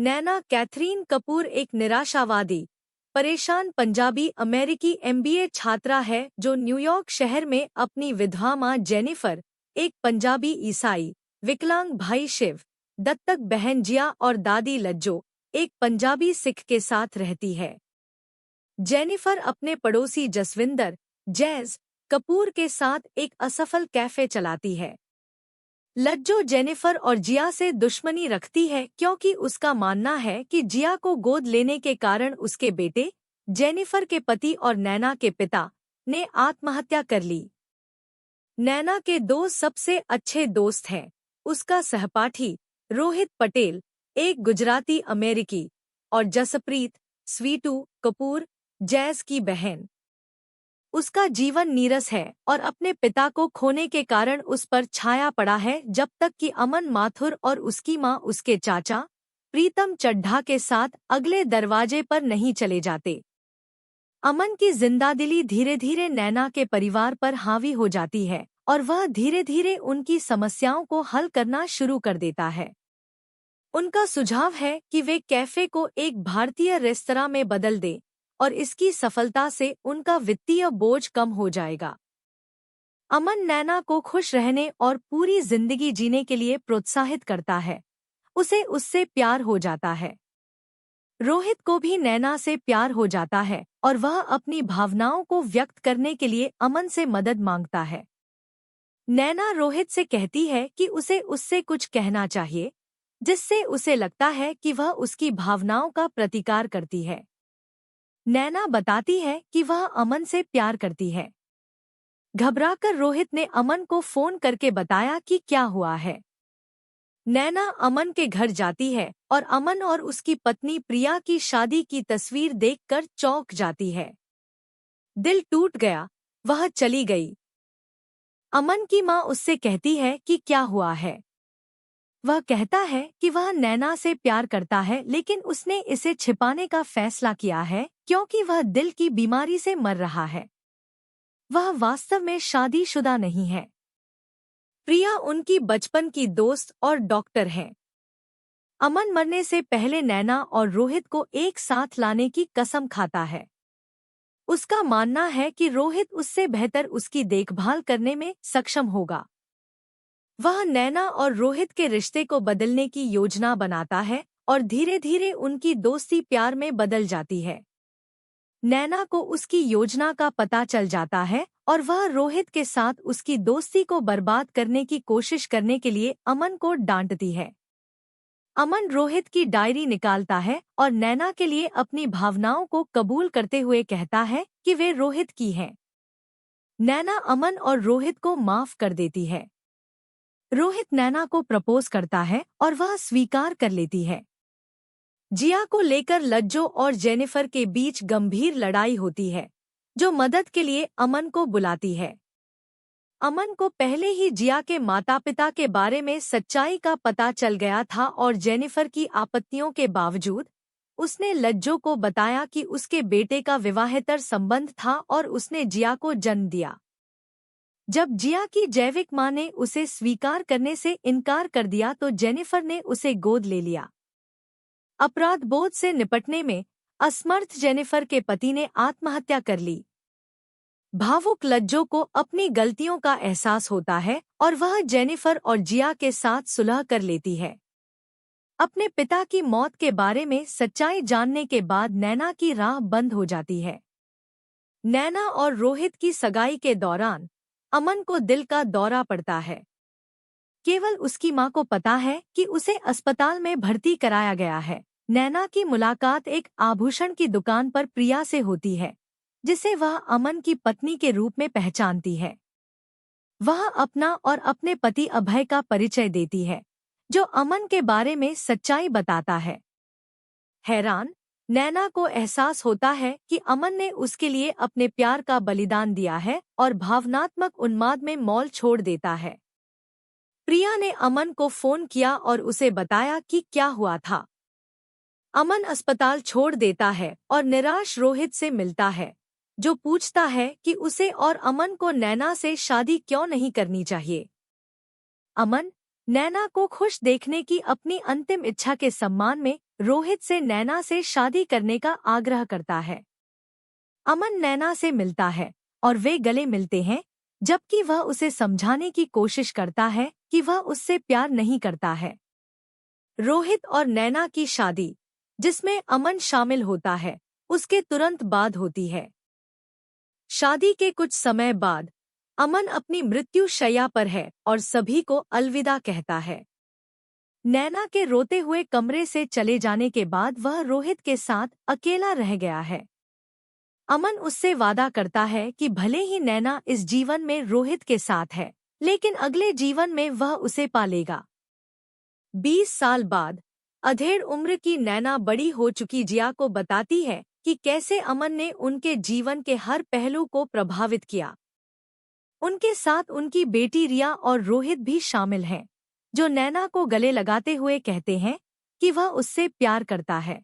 नैना Catherine Kapoor एक निराशावादी, परेशान पंजाबी अमेरिकी एमबीए छात्रा है जो न्यूयॉर्क शहर में अपनी विधवा मां जेनिफर, एक पंजाबी ईसाई, विकलांग भाई शिव, दत्तक बहन जिया और दादी लज्जो, एक पंजाबी सिख के साथ रहती है। जेनिफर अपने पड़ोसी जसविंदर जैज कपूर के साथ एक असफल कैफे चलाती है। लज्जो जेनिफर और जिया से दुश्मनी रखती है क्योंकि उसका मानना है कि जिया को गोद लेने के कारण उसके बेटे, जेनिफर के पति और नैना के पिता ने आत्महत्या कर ली। नैना के दो सबसे अच्छे दोस्त हैं, उसका सहपाठी रोहित पटेल, एक गुजराती अमेरिकी, और जसप्रीत स्वीटू कपूर, जैज की बहन। उसका जीवन नीरस है और अपने पिता को खोने के कारण उस पर छाया पड़ा है जब तक कि अमन माथुर और उसकी मां उसके चाचा प्रीतम चड्ढा के साथ अगले दरवाजे पर नहीं चले जाते। अमन की जिंदादिली धीरे धीरे नैना के परिवार पर हावी हो जाती है और वह धीरे धीरे उनकी समस्याओं को हल करना शुरू कर देता है। उनका सुझाव है कि वे कैफे को एक भारतीय रेस्तरां में बदल दें और इसकी सफलता से उनका वित्तीय बोझ कम हो जाएगा। अमन नैना को खुश रहने और पूरी जिंदगी जीने के लिए प्रोत्साहित करता है। उसे उससे प्यार हो जाता है। रोहित को भी नैना से प्यार हो जाता है और वह अपनी भावनाओं को व्यक्त करने के लिए अमन से मदद मांगता है। नैना रोहित से कहती है कि उसे उससे कुछ कहना चाहिए, जिससे उसे लगता है कि वह उसकी भावनाओं का प्रतिकार करती है। नैना बताती है कि वह अमन से प्यार करती है। घबराकर रोहित ने अमन को फोन करके बताया कि क्या हुआ है। नैना अमन के घर जाती है और अमन और उसकी पत्नी प्रिया की शादी की तस्वीर देखकर चौंक जाती है। दिल टूट गया, वह चली गई। अमन की मां उससे कहती है कि क्या हुआ है। वह कहता है कि वह नैना से प्यार करता है लेकिन उसने इसे छिपाने का फैसला किया है क्योंकि वह दिल की बीमारी से मर रहा है। वह वास्तव में शादीशुदा नहीं है। प्रिया उनकी बचपन की दोस्त और डॉक्टर है। अमन मरने से पहले नैना और रोहित को एक साथ लाने की कसम खाता है। उसका मानना है कि रोहित उससे बेहतर उसकी देखभाल करने में सक्षम होगा। वह नैना और रोहित के रिश्ते को बदलने की योजना बनाता है और धीरे धीरे उनकी दोस्ती प्यार में बदल जाती है। नैना को उसकी योजना का पता चल जाता है और वह रोहित के साथ उसकी दोस्ती को बर्बाद करने की कोशिश करने के लिए अमन को डांटती है। अमन रोहित की डायरी निकालता है और नैना के लिए अपनी भावनाओं को कबूल करते हुए कहता है कि वे रोहित की हैं। नैना अमन और रोहित को माफ कर देती है। रोहित नैना को प्रपोज करता है और वह स्वीकार कर लेती है। जिया को लेकर लज्जो और जेनिफर के बीच गंभीर लड़ाई होती है, जो मदद के लिए अमन को बुलाती है। अमन को पहले ही जिया के माता-पिता के बारे में सच्चाई का पता चल गया था और जेनिफर की आपत्तियों के बावजूद उसने लज्जो को बताया कि उसके बेटे का विवाहेतर संबंध था और उसने जिया को जन्म दिया। जब जिया की जैविक मां ने उसे स्वीकार करने से इनकार कर दिया तो जेनिफर ने उसे गोद ले लिया। अपराध बोध से निपटने में असमर्थ जेनिफर के पति ने आत्महत्या कर ली। भावुक लज्जो को अपनी गलतियों का एहसास होता है और वह जेनिफर और जिया के साथ सुलह कर लेती है। अपने पिता की मौत के बारे में सच्चाई जानने के बाद नैना की राह बंद हो जाती है। नैना और रोहित की सगाई के दौरान अमन को दिल का दौरा पड़ता है। केवल उसकी मां को पता है कि उसे अस्पताल में भर्ती कराया गया है। नैना की मुलाकात एक आभूषण की दुकान पर प्रिया से होती है, जिसे वह अमन की पत्नी के रूप में पहचानती है। वह अपना और अपने पति अभय का परिचय देती है, जो अमन के बारे में सच्चाई बताता है। हैरान नैना को एहसास होता है कि अमन ने उसके लिए अपने प्यार का बलिदान दिया है और भावनात्मक उन्माद में मॉल छोड़ देता है। प्रिया ने अमन को फोन किया और उसे बताया कि क्या हुआ था। अमन अस्पताल छोड़ देता है और निराश रोहित से मिलता है, जो पूछता है कि उसे और अमन को नैना से शादी क्यों नहीं करनी चाहिए। अमन नैना को खुश देखने की अपनी अंतिम इच्छा के सम्मान में रोहित से नैना से शादी करने का आग्रह करता है। अमन नैना से मिलता है और वे गले मिलते हैं, जबकि वह उसे समझाने की कोशिश करता है कि वह उससे प्यार नहीं करता है। रोहित और नैना की शादी, जिसमें अमन शामिल होता है, उसके तुरंत बाद होती है। शादी के कुछ समय बाद अमन अपनी मृत्यु शैया पर है और सभी को अलविदा कहता है। नैना के रोते हुए कमरे से चले जाने के बाद वह रोहित के साथ अकेला रह गया है। अमन उससे वादा करता है कि भले ही नैना इस जीवन में रोहित के साथ है, लेकिन अगले जीवन में वह उसे पालेगा। 20 साल बाद अधेड़ उम्र की नैना बड़ी हो चुकी जिया को बताती है कि कैसे अमन ने उनके जीवन के हर पहलू को प्रभावित किया। उनके साथ उनकी बेटी रिया और रोहित भी शामिल हैं, जो नैना को गले लगाते हुए कहते हैं कि वह उससे प्यार करता है।